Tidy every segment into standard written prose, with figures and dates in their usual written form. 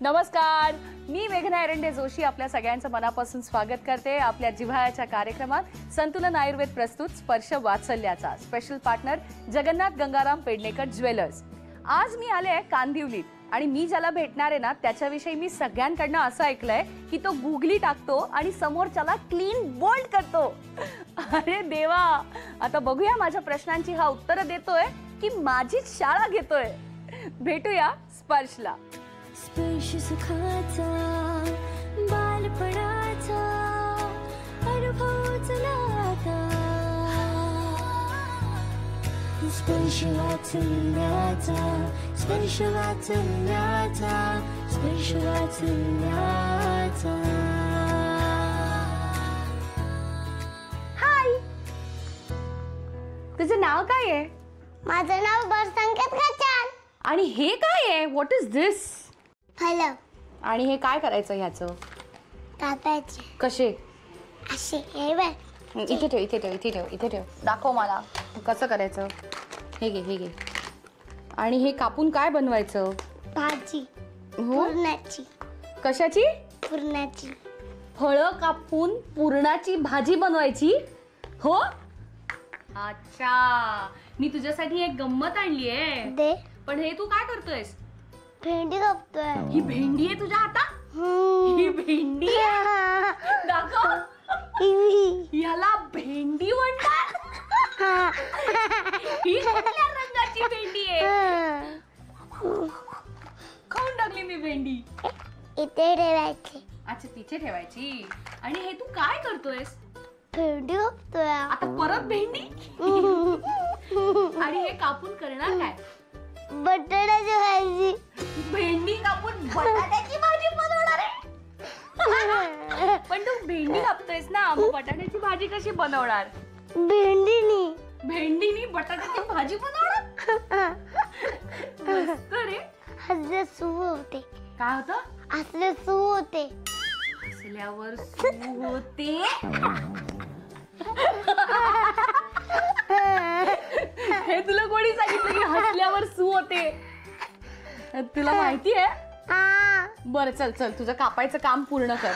नमस्कार, मी मेघना एरंडे जोशी आपल्या सगळ्यांचं मनापासून स्वागत करते आपल्या जिव्हाळ्याच्या कार्यक्रमात संतुलन आयुर्वेद प्रस्तुत स्पर्श वात्सल्याचा special partner Jagannath Gangaram Pednekar jewellers. आज मी आले कांदिवलीत आणि मी ज्याला भेटणार आहे ना त्याच्याविषयी मी सगळ्यांकडनं असं ऐकलंय की तो गुगली टाकतो आणि समोरच्याला क्लीन बोल्ड करतो। अरे देवा, आता बघूया माझ्या प्रश्नांची हा उत्तर देतोय की माझीच शाळा घेतोय। भेटूया स्पर्शला। स्पर्श सुखाचा बालपणाचा अनुभव चला आता, स्पर्श वात्सल्याचा, स्पर्श वात्सल्याचा, स्पर्श वात्सल्याचा। हाय, तुझं नाव काय आहे? माझं नाव बरसंकेत गजान। आणि हे काय आहे? व्हॉट इज दिस? फळं आणि हे काय करायचं ह्याचं? कापायचे कसे? असे हे बघ, इथे ठेव, इथे ठेव, इथे ठेव, इथे ठेव। दाखव मला कसं करायचं। हे घे, हे घे। आणि हे कापून काय बनवायचं? भाजी हो, पुरणाची, कशाची? पुरणाची। फळं कापून पुरणाची भाजी बनवायची? हो, अच्छा। मी तुझ्यासाठी एक गंमत आणली आहे। दे, पण हे तू काय करतोयस? भेंडी कापतोय। ही भेंडी आहे तुझ्या हातात? ही भेंडी आहे? दाखव। याला भेंडी म्हणतात? ही कुठल्या रंगाची भेंडी आहे? खाऊन टाकली मी भेंडी। इथे ठेवायचे। अच्छा, तिथे ठेवायची। आणि हे तू काय करतोयस? भेंडी कापतोय। आता परत भेंडी? आणि हे कापून करणार काय? बटाट्याची भाजी। भेंडी कापून बटाट्याची भाजी बनवणार आहे? पण तू भेंडी कापतोयस ना, मग बटाट्याची भाजी कशी बनवणार? भेंडीनी भेंडीनी बटाट्याची भाजी बनवणार? मस्त रे। हसले सू होते। काय होतं? हसले सू होते। हसल्यावर सू होते? हे तुला कोणी सांगितलं की हसल्यावर सू होते? तुला माहिती आहे? बरं, चल चल, तुझं कापायचं काम पूर्ण कर।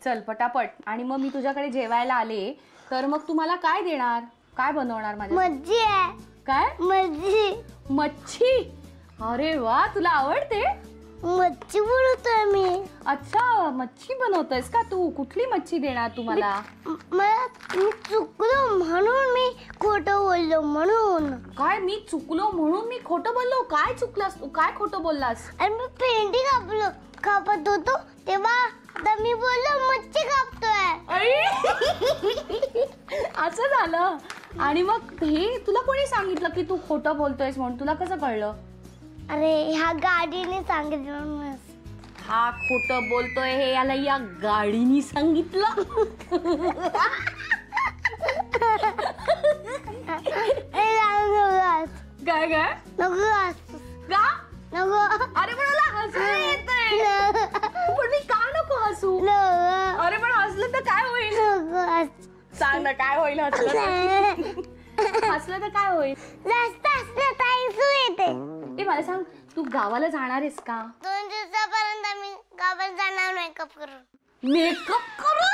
चल पटापट। आणि मग मी तुझ्याकडे जेवायला आले तर मग तू मला काय देणार? काय बनवणार माझ्या? मच्छी आहे। काय? मच्छी। मच्छी? अरे वा, तुला आवडते? मच्छी बनवतोय मी। अच्छा, मच्छी बनवतोयस का तू? कुठली मच्छी देणार तू मला? मी चुकलो म्हणून मी खोटं बोललो म्हणून। काय? मी चुकलो म्हणून मी खोटं बोललो? काय चुकलास तू? काय खोटं बोललास? आणि मी भेंडी कापत होतो तेव्हा आता मी बोललो मच्छी कापतोय। असं झालं? आणि मग हे तुला कोणी सांगितलं की तू खोटं बोलतोयस म्हणून? तुला कसं कळलं? अरे ह्या गाडीने सांगितलं। हा खोटं बोलतोय हे याला या गाडीनी सांगितलं? काय काय? नको का? नको। अरे पण मला हसू येतंय। पण मी का नको हसू? अरे पण हसलं तर काय होईल? सांग ना, काय होईल हसलं तर? हसलं तर काय होईल? जास्त हसलं तर हसू येते। ते मला सांग, तू गावाला जाणार आहेस का? 2 दिवसापर्यंत मी गावाला जाणार मेकअप करून। मेकअप करून?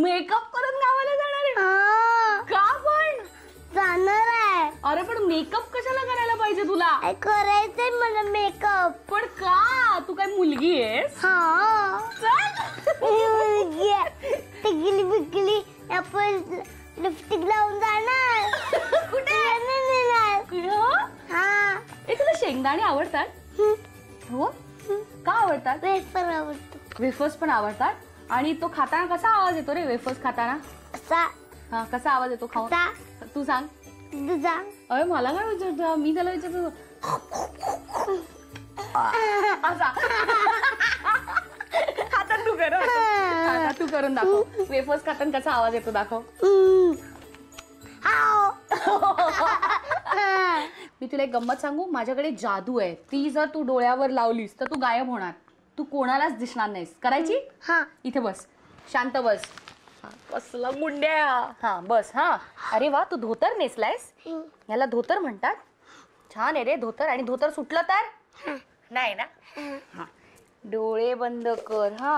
मेकअप करून गावाला जाणार आहे? का पण? जाणार आहे। अरे पण मेकअप कशाला करायला पाहिजे तुला? करायचंय मला मेकअप। पण का? तू काय मुलगी आहेस? हा, चल। टिकली बिकली आपण लिपस्टिक लावून जाणार। कुठे? हा, तुला शेंगदाणे आवडतात? हो, का आवडतात? वेफर आवडतो। वेफर्स पण आवडतात? आणि तो खाताना कसा आवाज येतो रे वेफर्स खाताना? असा। हा, कसा आवाज येतो खाऊन? तू सांग। तुझा? अरे मला काय विचारतो? मी त्याला विचारतो असा। आता तू कर, आता तू करून दाखव। वेफर्स खाताना कसा आवाज येतो दाखव। मी तुला एक गंमत सांगू? माझ्याकडे जादू आहे, ती जर तू डोळ्यावर लावलीस तर तू गायब होणार। तू कोणालाच दिसणार नाहीस। करायची? हा, इथे बस, शांत बस। कसला मुंड्या। हा बस। हा, अरे वा, तू धोतर नेसलायस? याला धोतर म्हणतात? छान आहे रे धोतर. आणि धोतर सुटलं तर? आहे ना? हा, डोळे बंद कर. हा,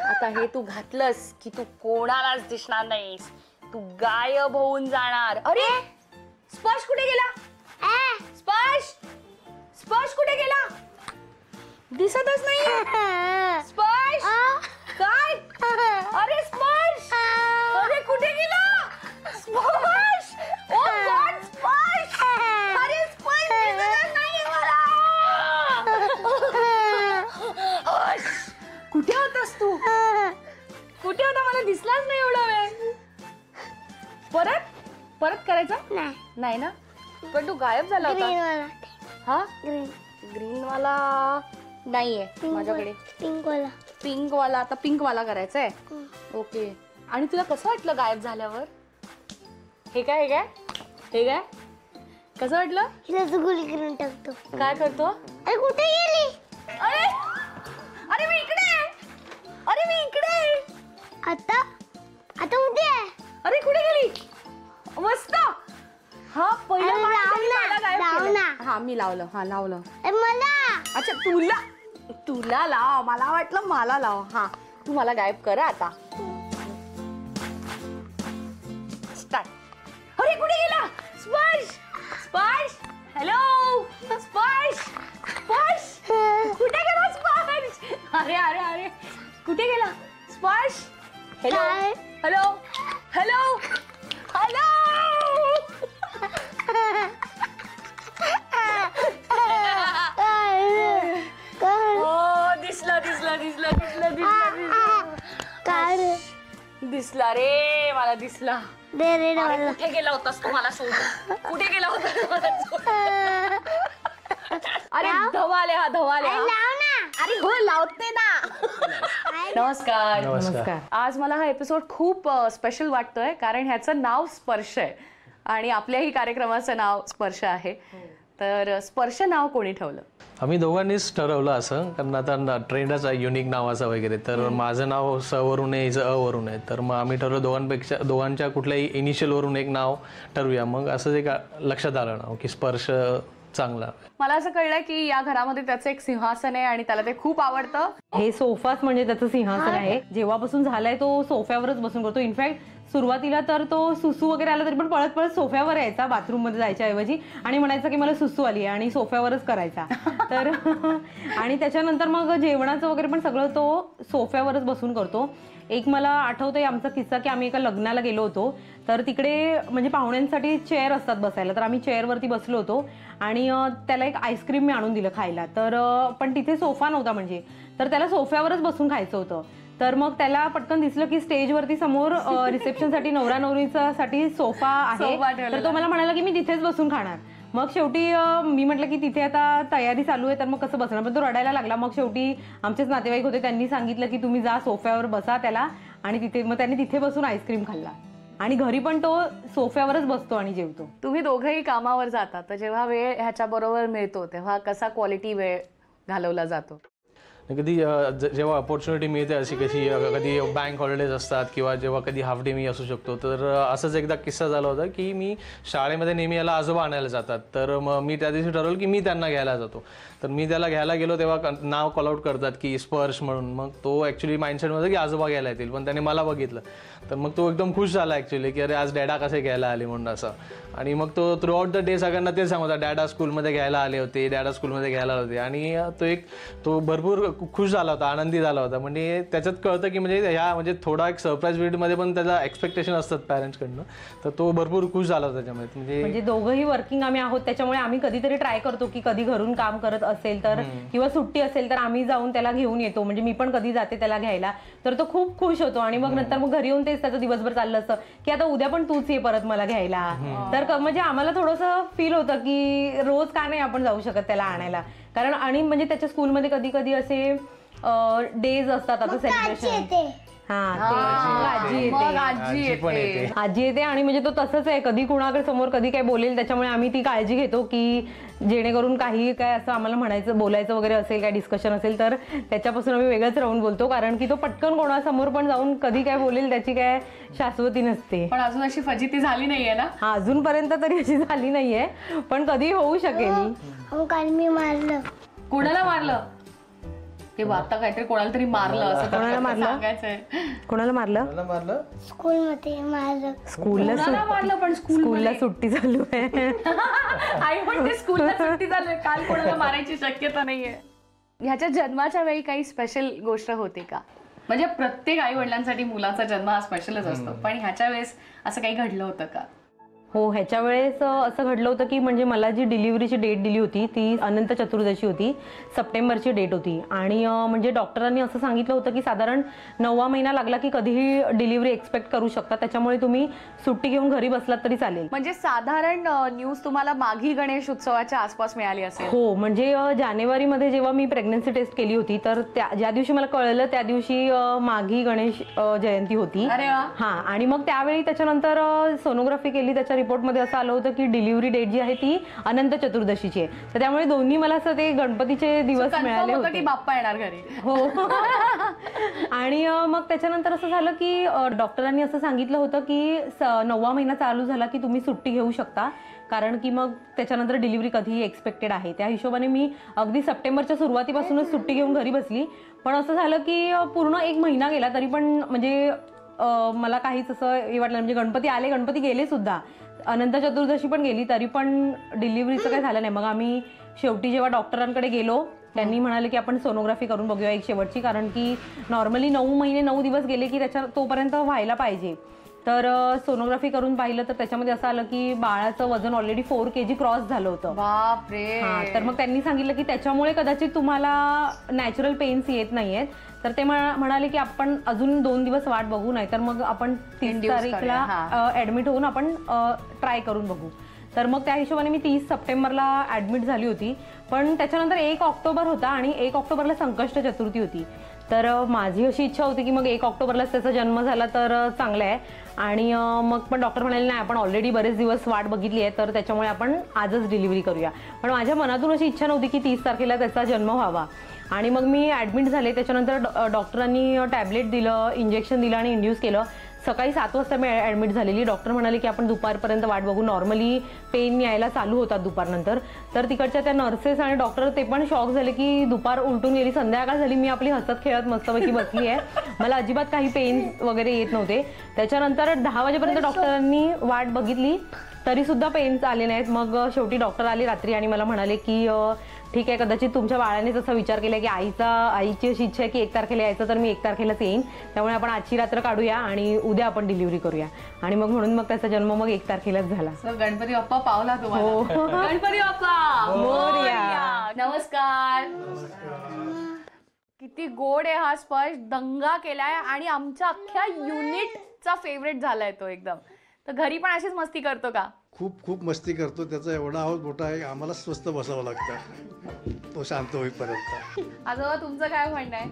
आता हे तू घातलंस की तू कोणालाच दिसणार नाहीस, तू गायब होऊन जाणार. अरे स्पर्श कुठे गेला? स्पर्श स्पर्श कुठे गेला? दिसतच नाही. स्पर्श काय? अरे स्पर्श, अरे कुठे गेला? स्पर्श, ओ गॉड स्पर्श, अरे स्पर्श दिसतच नाही मला. कुठे होतास तू? कुठे होता? मला दिसलाच नाही एवढा वेळ. परत परत करायचा नाही ना? पण तू गायब झाला होता. हा, ग्रीन वाला नाहीये माझ्याकडे. पिंक वाला आता पिंक वाला करायचा आहे. ओके. आणि तुला कसं वाटलं गायब झाल्यावर? हे काय हे काय हे काय कसं वाटलं? रसगुल्ली करून टाकतो. काय करतो? अरे कुठे गेली? अरे अरे मी इकडे आहे. अरे मी इकडे आहे. आता आता कुठे आहे? अरे कुठे गेली? मस्त. हा, पहिला अरे पाय लाव तरी ना, मला गायब लाव केलं. ना. हा, मी लावलं. हा, लावलं. मला अच्छा, तुला तुला लाव. मला वाटलं मला लाव. हा, तू मला गायब कर आता. स्टार्ट. अरे कुठे गेला? स्पर्श स्पर्श, हॅलो स्पर्श स्पर्श, कुठे गेला स्पर्श? अरे अरे अरे कुठे गेला स्पर्श? हॅलो काय? Hello hello hello. हो, दिसला दिसला दिसला दिसला दिसला काय रे? दिसला रे, मला दिसला. दे रे अरे, मला. कुठे गेला होतास तू मला सोडून? कुठे गेला होतास मला सोडून? अरे धवाले, हा धवाले. अरे लाव ना. अरे हो, लावते ना. नमस्कार. नमस्कार. आज मला हा एपिसोड खूप स्पेशल वाटतोय, कारण ह्याचं नाव स्पर्श आहे आणि आपल्याही कार्यक्रमाचं नाव स्पर्श आहे. तर स्पर्श नाव कोणी ठेवलं? आम्ही दोघांनीच ठरवलं असं, कारण आता ट्रेंडच आहे युनिक नावाचा वगैरे. तर माझं नाव स वरून आहे, हिचं अ वरून आहे. तर मग आम्ही ठरवलं दोघांच्या कुठल्याही इनिशियल वरून एक नाव ठरवूया. मग असंच एक लक्षात आलं नाव की स्पर्श चांगला. मला असं कळलं की या घरामध्ये त्याचं एक सिंहासन आहे आणि त्याला ते खूप आवडतं. हे सोफाच म्हणजे त्याचं सिंहासन आहे. जेव्हापासून झालाय तो सोफ्यावरच बसून करतो. इनफॅक्ट सुरुवातीला तर तो सुसू वगैरे आला तरी पण पळत पळत सोफ्यावर यायचा बाथरूम मध्ये जायच्या ऐवजी आणि म्हणायचा की मला सुसू आली आणि सोफ्यावरच करायचा. तर आणि त्याच्यानंतर मग जेवणाचं वगैरे पण सगळं तो सोफ्यावरच बसून करतो. एक मला आठवतंय आमचा किस्सा की आम्ही एका लग्नाला गेलो होतो. तर तिकडे म्हणजे पाहुण्यांसाठी चेअर असतात बसायला. तर आम्ही चेअरवरती बसलो होतो आणि त्याला एक आईस्क्रीम मी आणून दिलं खायला. तर पण तिथे सोफा नव्हता म्हणजे, तर त्याला सोफ्यावरच बसून खायचं होतं. तर मग त्याला पटकन दिसलं की स्टेजवरती समोर रिसेप्शनसाठी नवरा नवरीसाठी सोफा आहे. तर तो मला म्हणाला की मी तिथेच बसून खाणार. मग शेवटी मी म्हटलं की तिथे आता तयारी चालू आहे तर मग कसं बसणार. पण तो रडायला लागला. मग शेवटी आमचेच नातेवाईक होते, त्यांनी सांगितलं की तुम्ही जा सोफ्यावर बसा त्याला, आणि तिथे मग त्यांनी तिथे बसून आईस्क्रीम खाल्ला. आणि घरी पण तो सोफ्यावरच बसतो आणि जेवतो. तुम्ही दोघंही कामावर जाता, तर जेव्हा वेळ ह्याच्या बरोबर मिळतो तेव्हा कसा क्वालिटी वेळ घालवला जातो? कधी जेव्हा अपॉर्च्युनिटी मिळते अशी कशी, कधी बँक हॉलिडेज असतात किंवा जेव्हा कधी हाफ डे मी असू शकतो. तर असंच एकदा किस्सा झाला होता की मी शाळेमध्ये नेहमी याला आजोबा आणायला जातात. तर मग मी त्या दिवशी ठरवलं की मी त्यांना घ्यायला जातो. तर मी त्याला घ्यायला गेलो तेव्हा नाव कॉल आउट करतात की स्पर्श म्हणून. मग तो ॲक्च्युली माइंडसेटमध्ये की आजोबा घ्यायला येतील, पण त्याने मला बघितलं. तर मग तो एकदम खुश झाला ॲक्च्युली की अरे आज डॅडा कसे घ्यायला आले म्हणून असं. आणि मग तो थ्रू आउट द डे सगळ्यांना तेच सांगता डॅडा स्कूलमध्ये घ्यायला आले होते, डॅडा स्कूलमध्ये घ्यायला आले होते. आणि तो भरपूर खुश झाला होता, आनंदी झाला होता. म्हणजे त्याच्यात कळतं की म्हणजे ह्या म्हणजे थोडा एक सरप्राईज विजिटमध्ये पण त्याचा एक्सपेक्टेशन असतात पॅरेंट्सकडनं. तर तो भरपूर खुश झाला होता त्याच्यामध्ये. म्हणजे दोघंही वर्किंग आम्ही आहोत, त्याच्यामुळे आम्ही कधीतरी ट्राय करतो की कधी घरून काम करत असेल तर किंवा सुट्टी असेल तर आम्ही जाऊन त्याला घेऊन येतो. म्हणजे मी पण कधी जाते त्याला घ्यायला, तर तो खूप खुश होतो. आणि मग नंतर मग घरी येऊन तेच त्याचं दिवसभर चाललं असतं की आता उद्या पण तूच ये परत मला घ्यायला. तर म्हणजे आम्हाला थोडंसं फील होतं की रोज का नाही आपण जाऊ शकत त्याला आणायला. कारण आणि म्हणजे त्याच्या स्कूलमध्ये कधी कधी असे डेज असतात आता सेलिब्रेशन. आजी येते. मग आजी आजी पण येते. येते. आजी येते आणि म्हणजे तो तसंच आहे, कधी कुणाकडे समोर कधी काय बोलेल, त्याच्यामुळे आम्ही ती काळजी घेतो की जेणेकरून काही काय असं आम्हाला म्हणायचं बोलायचं वगैरे असेल, काय डिस्कशन असेल तर त्याच्यापासून आम्ही वेगळंच राहून बोलतो, कारण की तो पटकन कोणासमोर पण जाऊन कधी काय बोलेल त्याची काय शाश्वती नसते. पण अजून अशी फजिती झाली नाहीये ना? हा, अजूनपर्यंत तरी अशी झाली नाहीये, पण कधी होऊ शकेल. मग काल मी मारलं. कोणाला मारलं? ते आता काहीतरी कोणाला तरी मारलं असं कोणाला मारलं? सांगायचंय. कोणाला मारलं? मला मारलं स्कूलमध्ये मारलं. कोणाला मारलं पण स्कूलला सुट्टी चालू आहे. आई म्हणते स्कूलला सुट्टी झाली, काल कोणाला मारायची शक्यता नाहीये. ह्याच्या जन्माच्या वेळी काही स्पेशल गोष्ट होते का? म्हणजे प्रत्येक आई वडिलांसाठी मुलाचा जन्म हा स्पेशलच असतो, पण ह्याच्या वेळेस असं काही घडलं होतं का? हो, ह्याच्या वेळेस असं घडलं होतं की म्हणजे मला जी डिलिव्हरीची डेट दिली होती ती अनंत चतुर्दशी होती, सप्टेंबरची डेट होती. आणि म्हणजे डॉक्टरांनी असं सांगितलं होतं की साधारण 9वा महिना लागला की कधीही डिलिव्हरी एक्सपेक्ट करू शकता, त्याच्यामुळे तुम्ही सुट्टी घेऊन घरी बसलात तरी चालेल. म्हणजे साधारण न्यूज तुम्हाला माघी गणेश उत्सवाच्या आसपास मिळाली असेल. हो, म्हणजे जानेवारीमध्ये जेव्हा मी प्रेग्नन्सी टेस्ट केली होती तर ज्या दिवशी मला कळलं त्या दिवशी माघी गणेश जयंती होती. अरे वा. हा, आणि मग त्यावेळी त्याच्यानंतर सोनोग्राफी केली, त्याच्या रिपोर्टमध्ये असं आलं होतं की डिलिव्हरी डेट जी आहे ती अनंत चतुर्दशीची आहे. तर त्यामुळे दोन्ही मला असं ते गणपतीचे दिवस मिळाले होतं की होते. बाप्पा येणार घरी. हो. आणि मग त्याच्यानंतर असं झालं की डॉक्टरांनी असं सांगितलं होतं की 9वा महिना चालू झाला की तुम्ही सुट्टी घेऊ शकता, कारण की मग त्याच्यानंतर डिलिव्हरी कधीही एक्सपेक्टेड आहे. त्या हिशोबाने मी अगदी सप्टेंबरच्या सुरुवातीपासूनच सुट्टी घेऊन घरी बसली. पण असं झालं की पूर्ण 1 महिना गेला तरी पण म्हणजे मला काहीच असं हे वाटलं. म्हणजे गणपती आले, गणपती गेले सुद्धा, अनंत चतुर्दशी पण गेली, तरी पण डिलिव्हरीचं काही झालं नाही. मग आम्ही शेवटी जेव्हा डॉक्टरांकडे गेलो, त्यांनी म्हणाले की आपण सोनोग्राफी करून बघूया एक शेवटची, कारण की नॉर्मली 9 महिने 9 दिवस गेले की तोपर्यंत व्हायला पाहिजे. तर सोनोग्राफी करून पाहिलं तर त्याच्यामध्ये असं आलं की बाळाचं वजन ऑलरेडी 4 kg क्रॉस झालं होतं. बापरे. तर मग त्यांनी सांगितलं की त्याच्यामुळे कदाचित तुम्हाला नॅचरल पेन्स येत नाहीयेत. तर ते म्हणाले की आपण अजून 2 दिवस वाट बघू, नाही तर मग आपण 30 तारीखला ऍडमिट होऊन आपण ट्राय करून बघू. तर मग त्या हिशोबाने मी 30 सप्टेंबरला ऍडमिट झाली होती. पण त्याच्यानंतर 1 ऑक्टोबर होता आणि 1 ऑक्टोबरला संकष्ट चतुर्थी होती. तर माझी अशी इच्छा होती की मग 1 ऑक्टोबरलाच त्याचा जन्म झाला तर चांगलं आहे. आणि मग पण डॉक्टर म्हणाले नाही, आपण ऑलरेडी बरेच दिवस वाट बघितली आहे, तर त्याच्यामुळे आपण आजच डिलिव्हरी करूया. पण माझ्या मनातून अशी इच्छा नव्हती की 30 तारखेला त्याचा जन्म व्हावा. आणि मग मी ॲडमिट झाले. त्याच्यानंतर डॉक्टरांनी टॅबलेट दिलं, इंजेक्शन दिलं आणि इंड्यूस केलं. सकाळी 7 वाजता मी ॲडमिट झालेली. डॉक्टर म्हणाले की आपण दुपारपर्यंत वाट बघू. नॉर्मली पेन यायला चालू होतात दुपारनंतर. तर तिकडच्या त्या नर्सेस आणि डॉक्टर ते पण शॉक झाले की दुपार उलटून गेली, संध्याकाळ झाली, मी आपली हसत खेळत मस्तपैकी बसली आहे, मला अजिबात काही पेन वगैरे येत नव्हते. त्याच्यानंतर 10 वाजेपर्यंत डॉक्टरांनी वाट बघितली तरी सुद्धा पेन्स आले नाहीत. मग शेवटी डॉक्टर आले रात्री आणि मला म्हणाले की ठीक आहे, कदाचित तुमच्या बाळानेच असा विचार केला की आईची अशी इच्छा आहे की 1 तारखेला यायचं, तर मी 1 तारखेलाच येईन, त्यामुळे आपण आजची रात्र काढूया आणि उद्या आपण डिलिव्हरी करूया. आणि मग म्हणून मग त्याचा जन्म मग 1 तारखेलाच झाला. गणपती बाप्पा पावला तुम्हाला. गणपती बाप्पा मोरया. नमस्कार. किती गोड आहे हा स्पर्श, दंगा केलाय आणि आमच्या अख्ख्या युनिटचा फेवरेट झालाय तो एकदम. तर घरी पण अशीच मस्ती करतो का? खूप मस्ती करतो. त्याचा एवढा आवाज मोठा आहे, आम्हाला स्वस्त बसावं लागतं तो शांत होईपर्यंत. आजोबा तुमचं काय म्हणणं आहे?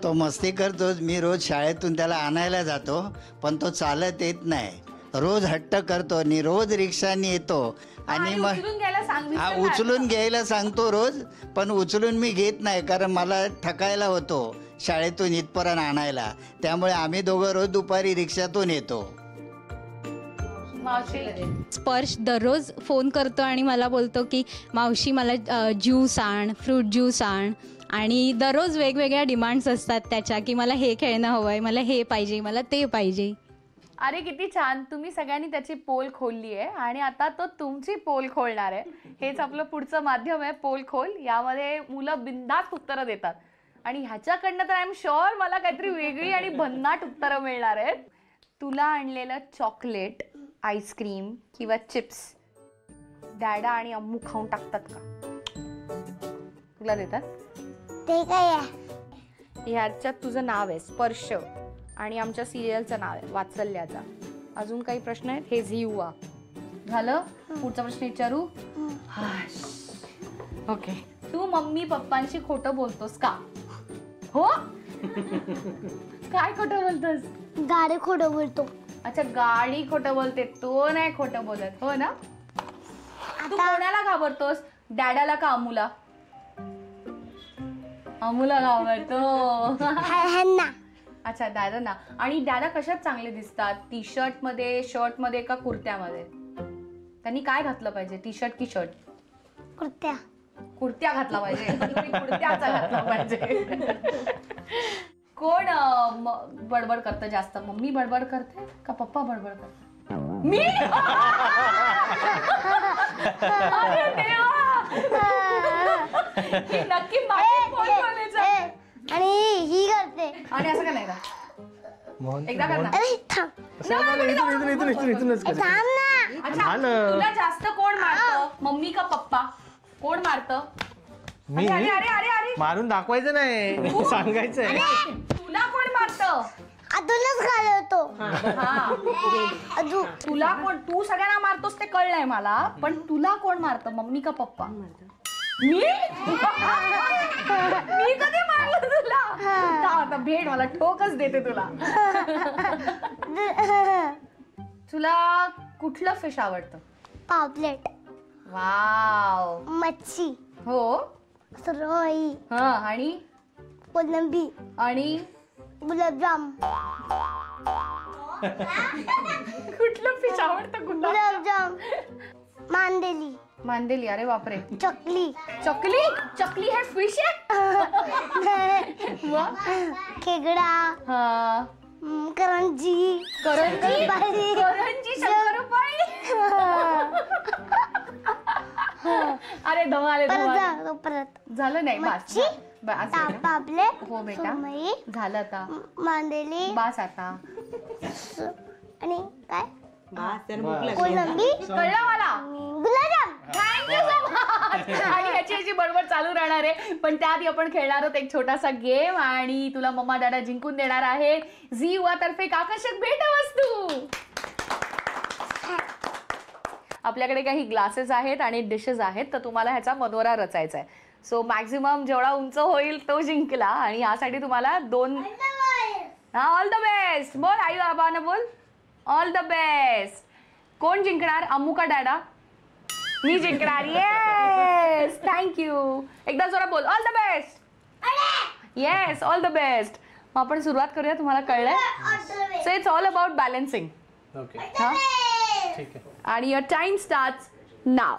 तो मस्ती करतोच. मी रोज शाळेतून त्याला आणायला जातो, पण तो चालत येत नाही. रोज हट्ट करतो आणि रोज रिक्षाने येतो आणि मग उचलून घ्यायला सांग. हा, उचलून घ्यायला सांगतो रोज, पण उचलून मी घेत नाही, कारण मला थकायला होतो शाळेतून इथपर्यंत आणायला. त्यामुळे आम्ही दोघं रोज दुपारी रिक्षातून येतो. स्पर्श दररोज फोन करतो आणि मला बोलतो की मावशी मला ज्यूस आण, फ्रूट ज्यूस आण. आणि दररोज वेगवेगळ्या डिमांड्स असतात त्याच्या, की मला हे खेळणं हवं आहे, मला हे पाहिजे, मला ते पाहिजे. अरे किती छान, तुम्ही सगळ्यांनी त्याची पोल खोलली आहे आणि आता तो तुमची पोल खोलणार आहे. हेच आपलं पुढचं माध्यम आहे, पोल खोल. यामध्ये मुलं बिनधास्त उत्तरं देतात आणि ह्याच्याकडनं तर आय एम शुअर मला काहीतरी वेगळी आणि भन्नाट उत्तरं मिळणार आहेत. तुला आणलेलं चॉकलेट, आईस्क्रीम किंवा चिप्स डॅडा आणि अम्मू खाऊन टाकतात का? तुला देतात? ते काय आहे? ह्याच्यात तुझं नाव आहे स्पर्श आणि आमच्या सिरियलचं नाव आहे वात्सल्याचा. अजून काही प्रश्न आहेत? हे झिवा झालं. पुढचा प्रश्न विचारू. ओके, तू मम्मी पप्पांशी खोटं बोलतोस का? हो. काय खोटं बोलतोस? गाडी खोटं बोलतो. अच्छा, गाडी खोटं बोलते, तो नाही खोटं बोलत, हो ना? तू कोणाला घाबरतोस, डॅडाला का अमूला? अमूला घाबरतो. ह्यांना अच्छा, दादांना. आणि दादा कशात चांगले दिसतात, टी शर्ट मध्ये, शर्ट मध्ये का कुर्त्यामध्ये? त्यांनी काय घातलं पाहिजे, टी शर्ट की शर्ट? कुर्त्या. कुर्त्या घातला पाहिजे. कुर्त्याचा घातला पाहिजे. कोण बडबड करतं जास्त, मम्मी बडबड करते का पप्पा बडबड करते? मी. अरे देवा. ही नक्की माझी फोन बोलायचं. आणि ही करते. आणि असं का नाही का? मोहन एकदा कर ना. अरे थांब. इथूनच कर. थांब ना. अच्छा, तुला जास्त कोण मारतं, मम्मी का पप्पा? कोण मारतं? मी अरे अरे अरे अरे, मारून दाखवायचं नाही, सांगायचंय. तुला कोण मारतं? अजूनच घालवतो. हा, अजून तुला कोण, तू सगळ्यांना मारतोस ते कळलंय मला, पण तुला कोण मारतं, मम्मी का पप्पा? मी. मी कधी मारलं तुला? आता भेट, मला ठोकच देते तुला. तुला कुठलं फिश आवडतं? पापलेट. वाव. मच्छी. हो. सुरमई. हा, आणि कोलंबी. आणि गुलाबजाम. कुठलं फिश आवडतं? गुलाबजाम. मांदेली. मांदेली. अरे बापरे. चकली. चकली. चकली हे फिश आहे? खेकडा. हा. करंजी. करंजी. बारी. करंजी, शंकरपाळी. अरे धमाल परत परत झालं नाही, बस. मच्छी. बस झालं. पापलेट. हो बेटा, सुरमई. झालं आता, मांदेली. बस आता. आणि काय कोलंबी. कोलंबी. कळलं मला. गुलाबजाम. Thank you so much. आणि ह्याची बडबड चालू राहणार आहे, पण त्याआधी आपण खेळणार आहोत एक छोटासा गेम, आणि तुला मम्मा दादा जिंकून देणार आहे झी युवा तर्फे एक आकर्षक भेटवस्तू. आपल्याकडे काही ग्लासेस आहेत आणि डिशेस आहेत, तर तुम्हाला ह्याचा मनोरा रचायचा आहे. सो मॅक्झिमम जेवढा उंच होईल तो जिंकला, आणि यासाठी तुम्हाला 2. All the best. बोल आई बाबांना बोल, ऑल द बेस्ट. कोण जिंकणार, अम्मू का डॅडा? मी जिंकणार. Yes, thank you. एकदा जरा बोल, all the best. Yes, all the best. मग आपण सुरुवात करूया, तुम्हाला कळलंय. So it's all about balancing. Okay, हा, ठीक आहे. आणि युअर टाइम स्टार्ट्स नाव.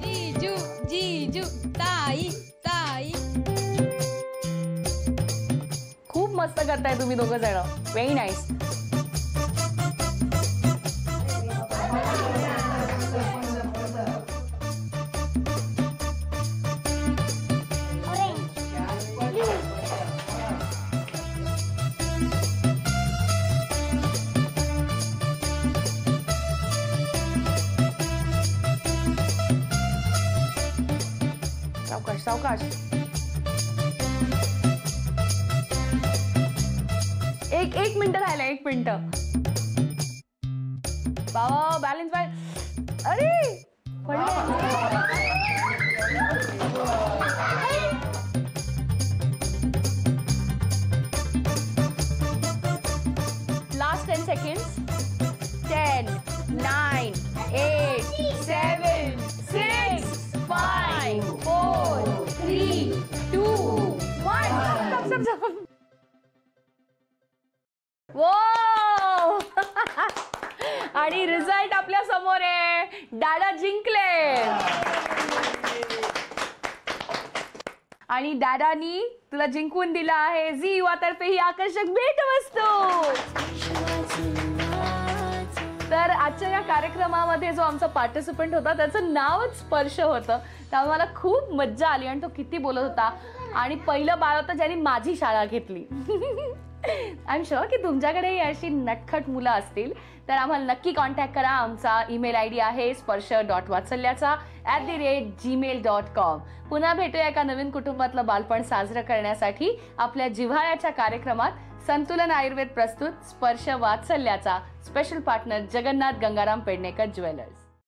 जीजू जीजू ताई ताई. खूप मस्त करताय तुम्ही दोघं जण. Very nice. सावकाश सावकाश. एक मिनिट राहिला, 1 मिनिट. बाबा बॅलन्स बाय. अरे लास्ट 10 seconds. 10, 9, 8, 7, 6, 5, 4, 3, 2, 1. Stop. वो. आणि रिझल्ट आपल्या समोर आहे, दादा जिंकले. आणि दादानी तुला जिंकून दिला आहे झी युवा तर्फे ही आकर्षक भेटवस्तू. तर आजच्या या कार्यक्रमामध्ये जो आमचा पार्टिसिपंट होता त्याचं नावच स्पर्श होतं, त्यामुळे मला खूप मज्जा आली. आणि तो किती बोलत होता, आणि पहिलं बाळ होतं ज्यांनी माझी शाळा घेतली. आय एम शुअर की तुमच्याकडेही अशी नटखट मुलं असतील, तर आम्हाला नक्की कॉन्टॅक्ट करा. आमचा ईमेल ID आहे sprsha@gmail.com. पुन्हा भेटूया एका नवीन कुटुंबातलं बालपण साजरं करण्यासाठी आपल्या जिव्हाळ्याच्या कार्यक्रमात. संतुलन आयुर्वेद प्रस्तुत स्पर्श वात्सल्याचा special partner Jagannath Gangaram Pednekar jewellers.